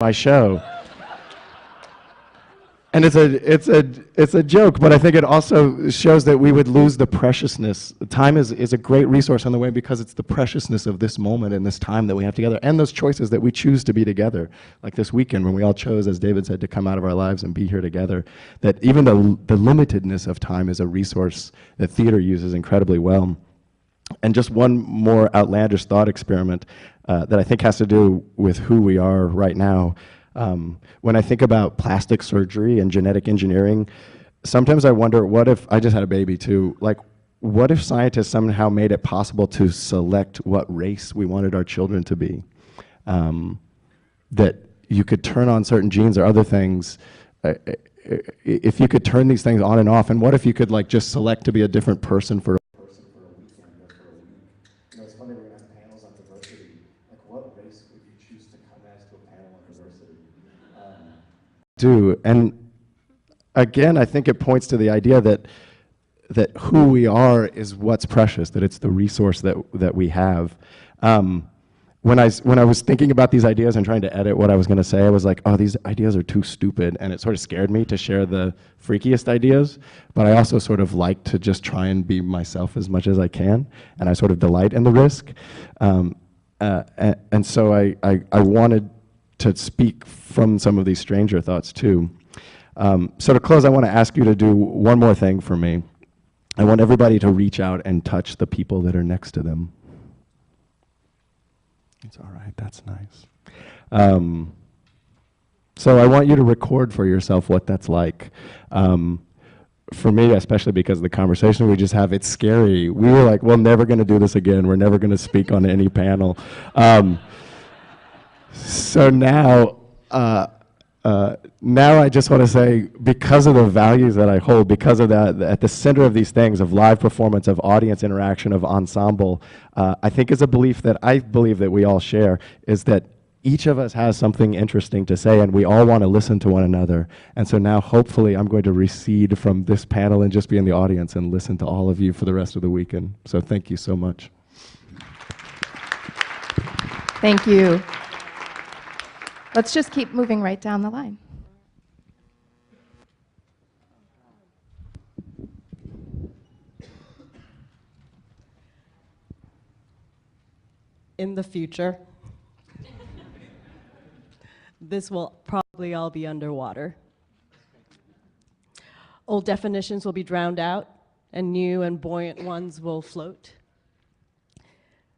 my show. And it's a joke, but I think it also shows that we would lose the preciousness. Time is a great resource on the way because it's the preciousness of this moment and this time that we have together and those choices that we choose to be together. Like this weekend when we all chose, as David said, to come out of our lives and be here together. That even the limitedness of time is a resource that theater uses incredibly well. And just one more outlandish thought experiment that I think has to do with who we are right now. When I think about plastic surgery and genetic engineering, sometimes I wonder, what if, I just had a baby too, like, what if scientists somehow made it possible to select what race we wanted our children to be? That you could turn on certain genes or other things, if you could turn these things on and off, and what if you could like just select to be a different person for a weekend or for a week? You know, it's funny, we're gonna have panels on diversity. Like, what race would you choose to come as to a panel on diversity? And again, I think it points to the idea that who we are is what's precious, that it's the resource that we have. When I was thinking about these ideas and trying to edit what I was going to say, I was like, oh, these ideas are too stupid, and it sort of scared me to share the freakiest ideas, but I also sort of like to just try and be myself as much as I can, and I sort of delight in the risk. And so I wanted to speak from some of these stranger thoughts too. So to close, I want to ask you to do one more thing for me. I want everybody to reach out and touch the people that are next to them. It's all right, that's nice. So I want you to record for yourself what that's like. For me, especially because of the conversation we just have, it's scary. We were like, we're never gonna do this again. We're never gonna speak on any panel. So now I just want to say, because of the values that I hold, because of that, at the center of these things, of live performance, of audience interaction, of ensemble, I think is a belief that I believe that we all share, is that each of us has something interesting to say, and we all want to listen to one another. And so now, hopefully, I'm going to recede from this panel and just be in the audience and listen to all of you for the rest of the weekend. So thank you so much. Thank you. Let's just keep moving right down the line. In the future, this will probably all be underwater. Old definitions will be drowned out, and new and buoyant ones will float.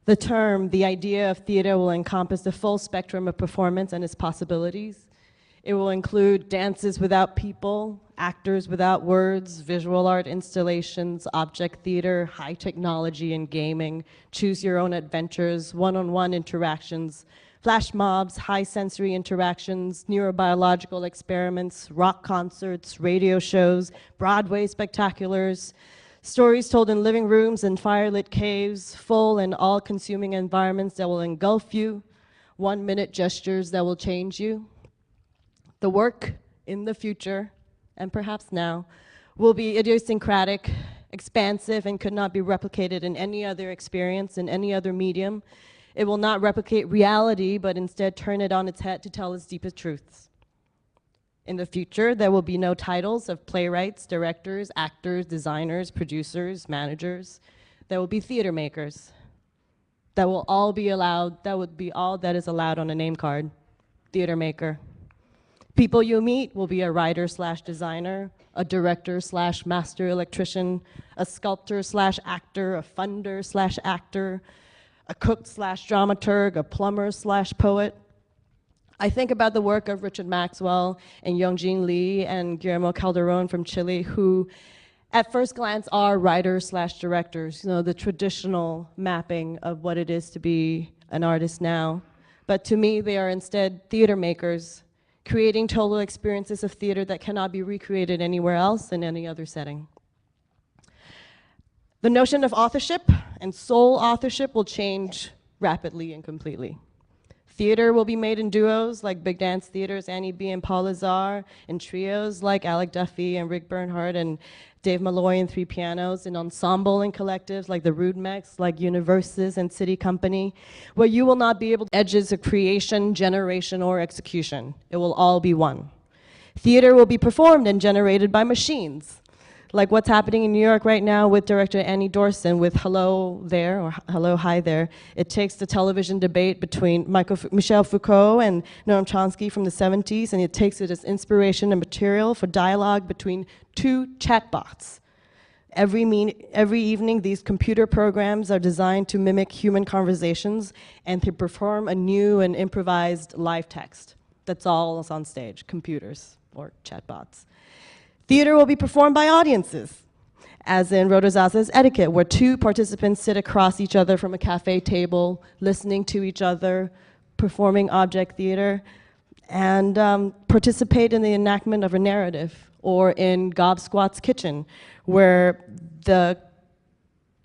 The term, the idea of theater, will encompass the full spectrum of performance and its possibilities. It will include dances without people, actors without words, visual art installations, object theater, high technology and gaming, choose your own adventures, one-on-one interactions, flash mobs, high sensory interactions, neurobiological experiments, rock concerts, radio shows, Broadway spectaculars, stories told in living rooms and firelit caves, full and all-consuming environments that will engulf you, one-minute gestures that will change you. The work in the future, and perhaps now, will be idiosyncratic, expansive, and could not be replicated in any other experience, in any other medium. It will not replicate reality, but instead turn it on its head to tell its deepest truths. In the future, there will be no titles of playwrights, directors, actors, designers, producers, managers. There will be theater makers. That will all be allowed, that would be all that is allowed on a name card, theater maker. People you meet will be a writer slash designer, a director slash master electrician, a sculptor slash actor, a funder slash actor, a cook slash dramaturg, a plumber slash poet. I think about the work of Richard Maxwell and Yongjin Lee and Guillermo Calderon from Chile, who at first glance are writers slash directors, you know, the traditional mapping of what it is to be an artist now. But to me, they are instead theater makers, creating total experiences of theater that cannot be recreated anywhere else in any other setting. The notion of authorship and sole authorship will change rapidly and completely. Theater will be made in duos like Big Dance Theater's Annie B. and Paul Lazar, in trios like Alec Duffy and Rick Bernhardt, and Dave Malloy and 3 pianos, and ensemble and collectives like the Rudmecks, like Universes and City Company, where you will not be able to edges of creation, generation, or execution. It will all be one. Theater will be performed and generated by machines, like what's happening in New York right now with director Annie Dorson with Hello There, or Hello, Hi There. It takes the television debate between Michel Foucault and Noam Chomsky from the 70s, and it takes it as inspiration and material for dialogue between 2 chatbots. Every evening, these computer programs are designed to mimic human conversations and to perform a new and improvised live text. That's all that's on stage, computers or chatbots. Theater will be performed by audiences, as in Rodozaza's Etiquette, where 2 participants sit across each other from a cafe table, listening to each other, performing object theater, and participate in the enactment of a narrative, or in Gob Squat's Kitchen, where the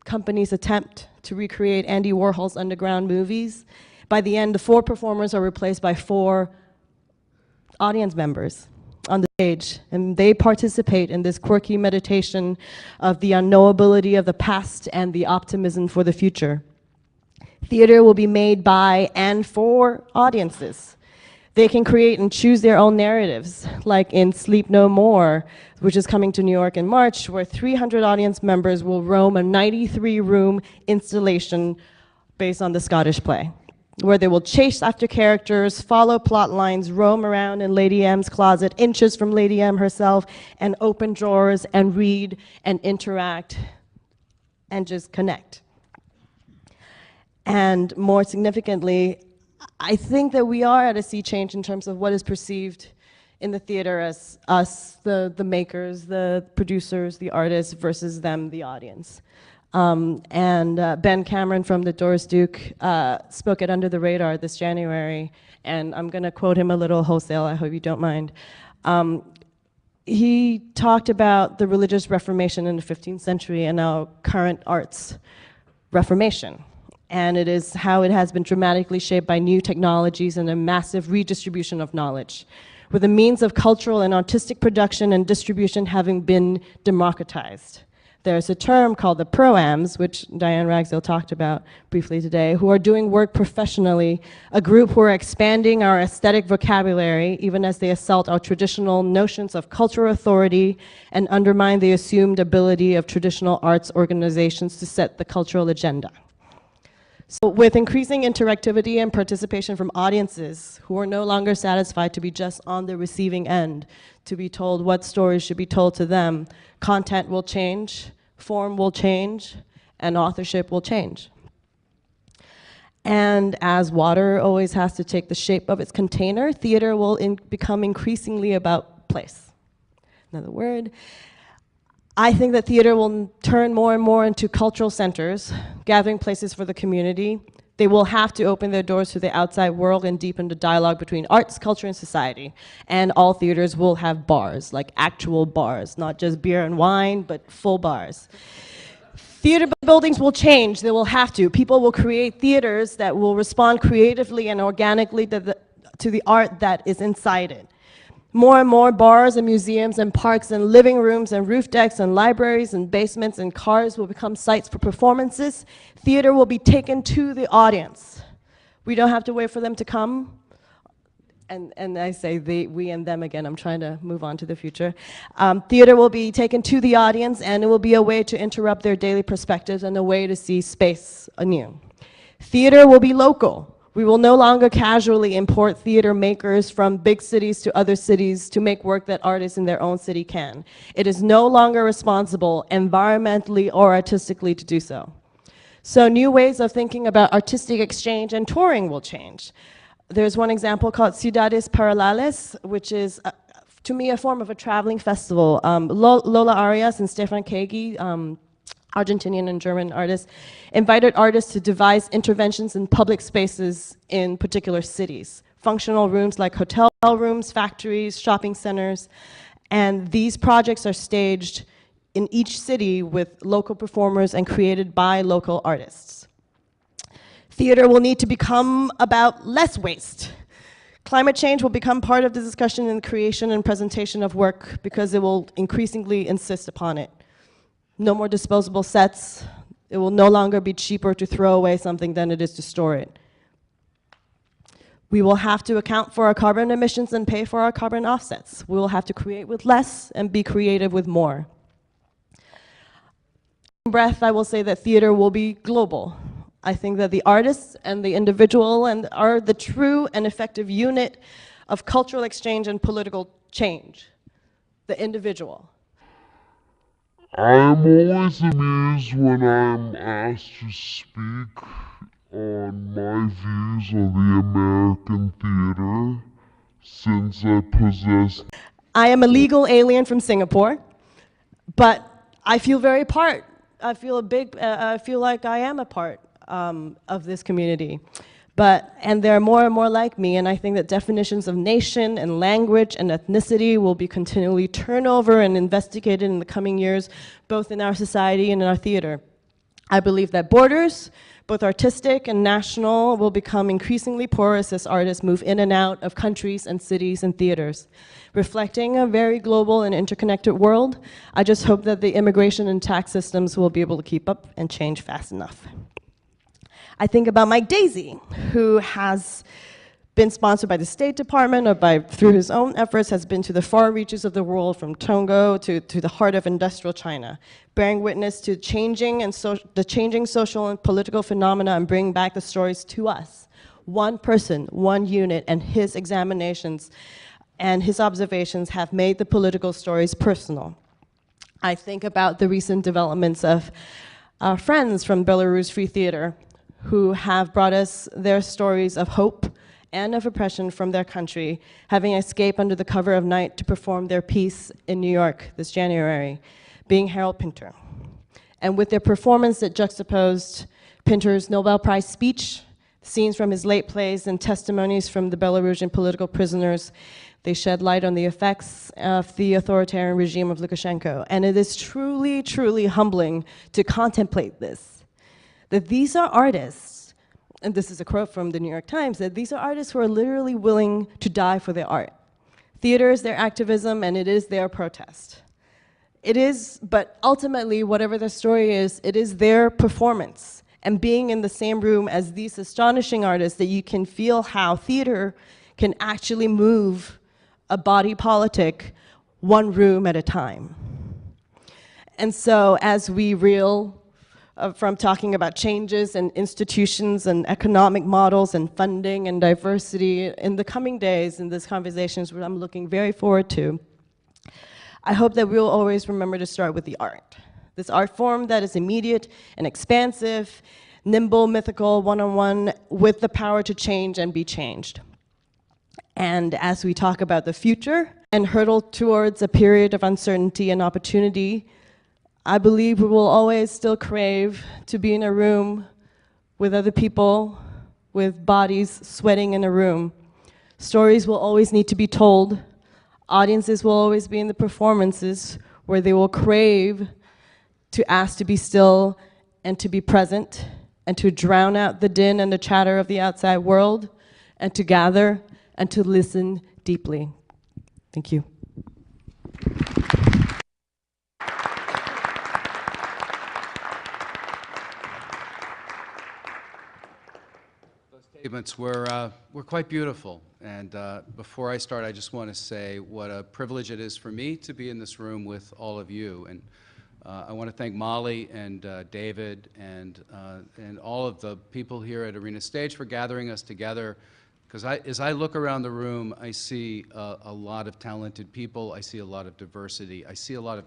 company's attempt to recreate Andy Warhol's underground movies. By the end, the 4 performers are replaced by 4 audience members on the stage, and they participate in this quirky meditation of the unknowability of the past and the optimism for the future. Theater will be made by and for audiences. They can create and choose their own narratives, like in Sleep No More, which is coming to New York in March, where 300 audience members will roam a 93-room installation based on the Scottish play, where they will chase after characters, follow plot lines, roam around in Lady M's closet, inches from Lady M herself, and open drawers and read and interact and just connect. And more significantly, I think that we are at a sea change in terms of what is perceived in the theater as us, the makers, the producers, the artists, versus them, the audience. Ben Cameron from the Doris Duke spoke at Under the Radar this January, and I'm going to quote him a little wholesale, I hope you don't mind. He talked about the religious reformation in the 15th century and our current arts reformation. And it is how it has been dramatically shaped by new technologies and a massive redistribution of knowledge, with the means of cultural and artistic production and distribution having been democratized. There's a term called the proams, which Diane Ragsdale talked about briefly today, who are doing work professionally, a group who are expanding our aesthetic vocabulary, even as they assault our traditional notions of cultural authority and undermine the assumed ability of traditional arts organizations to set the cultural agenda. So with increasing interactivity and participation from audiences who are no longer satisfied to be just on the receiving end, to be told what stories should be told to them, content will change, form will change, and authorship will change. And as water always has to take the shape of its container, theater will become increasingly about place. Another word. I think that theater will turn more and more into cultural centers, gathering places for the community. They will have to open their doors to the outside world and deepen the dialogue between arts, culture, and society. And all theaters will have bars, like actual bars, not just beer and wine, but full bars. Theater buildings will change, they will have to. People will create theaters that will respond creatively and organically to the art that is inside it. More and more bars and museums and parks and living rooms and roof decks and libraries and basements and cars will become sites for performances. Theater will be taken to the audience. We don't have to wait for them to come. And I say we and them again, I'm trying to move on to the future. Theater will be taken to the audience, and it will be a way to interrupt their daily perspectives and a way to see space anew. Theater will be local. We will no longer casually import theater makers from big cities to other cities to make work that artists in their own city can. It is no longer responsible environmentally or artistically to do so. So new ways of thinking about artistic exchange and touring will change. There's one example called Ciudades Paralelas, which is, to me, a form of a traveling festival. Lola Arias and Stefan Kegi, Argentinian and German artists, invited artists to devise interventions in public spaces in particular cities. Functional rooms like hotel rooms, factories, shopping centers, and these projects are staged in each city with local performers and created by local artists. Theater will need to become about less waste. Climate change will become part of the discussion in the creation and presentation of work because it will increasingly insist upon it. No more disposable sets. It will no longer be cheaper to throw away something than it is to store it. We will have to account for our carbon emissions and pay for our carbon offsets. We will have to create with less and be creative with more. In breath, I will say that theater will be global. I think that the artists and the individual are the true and effective unit of cultural exchange and political change. The individual. I'm always amused when I'm asked to speak on my views on the American theater, since I possess... I am a legal alien from Singapore, but I feel very part. I feel like I am a part of this community. And there are more and more like me, and I think that definitions of nation and language and ethnicity will be continually turned over and investigated in the coming years, both in our society and in our theater. I believe that borders, both artistic and national, will become increasingly porous as artists move in and out of countries and cities and theaters. Reflecting a very global and interconnected world, I just hope that the immigration and tax systems will be able to keep up and change fast enough. I think about Mike Daisy, who has been sponsored by the State Department or through his own efforts, has been to the far reaches of the world, from Tonga to the heart of industrial China, bearing witness to the changing social and political phenomena and bringing back the stories to us. One person, one unit, and his examinations and his observations have made the political stories personal. I think about the recent developments of our friends from Belarus Free Theater, who have brought us their stories of hope and of oppression from their country, having escaped under the cover of night to perform their piece in New York this January, being Harold Pinter. And with their performance that juxtaposed Pinter's Nobel Prize speech, scenes from his late plays, and testimonies from the Belarusian political prisoners, they shed light on the effects of the authoritarian regime of Lukashenko. And it is truly, truly humbling to contemplate this, that these are artists, and this is a quote from the New York Times, that these are artists who are literally willing to die for their art. Theater is their activism, and it is their protest. It is, but ultimately, whatever their story is, it is their performance. And being in the same room as these astonishing artists, that you can feel how theater can actually move a body politic one room at a time. And so as we reel from talking about changes and institutions and economic models and funding and diversity in the coming days in these conversations, which I'm looking very forward to, I hope that we'll always remember to start with the art. This art form that is immediate and expansive, nimble, mythical, one-on-one, with the power to change and be changed. And as we talk about the future and hurtle towards a period of uncertainty and opportunity, I believe we will always still crave to be in a room with other people, with bodies sweating in a room. Stories will always need to be told. Audiences will always be in the performances where they will crave to ask to be still and to be present and to drown out the din and the chatter of the outside world and to gather and to listen deeply. Thank you. Statements were quite beautiful, and before I start, I just want to say what a privilege it is for me to be in this room with all of you, and I want to thank Molly and David and all of the people here at Arena Stage for gathering us together, because as I look around the room, I see a lot of talented people, I see a lot of diversity, I see a lot of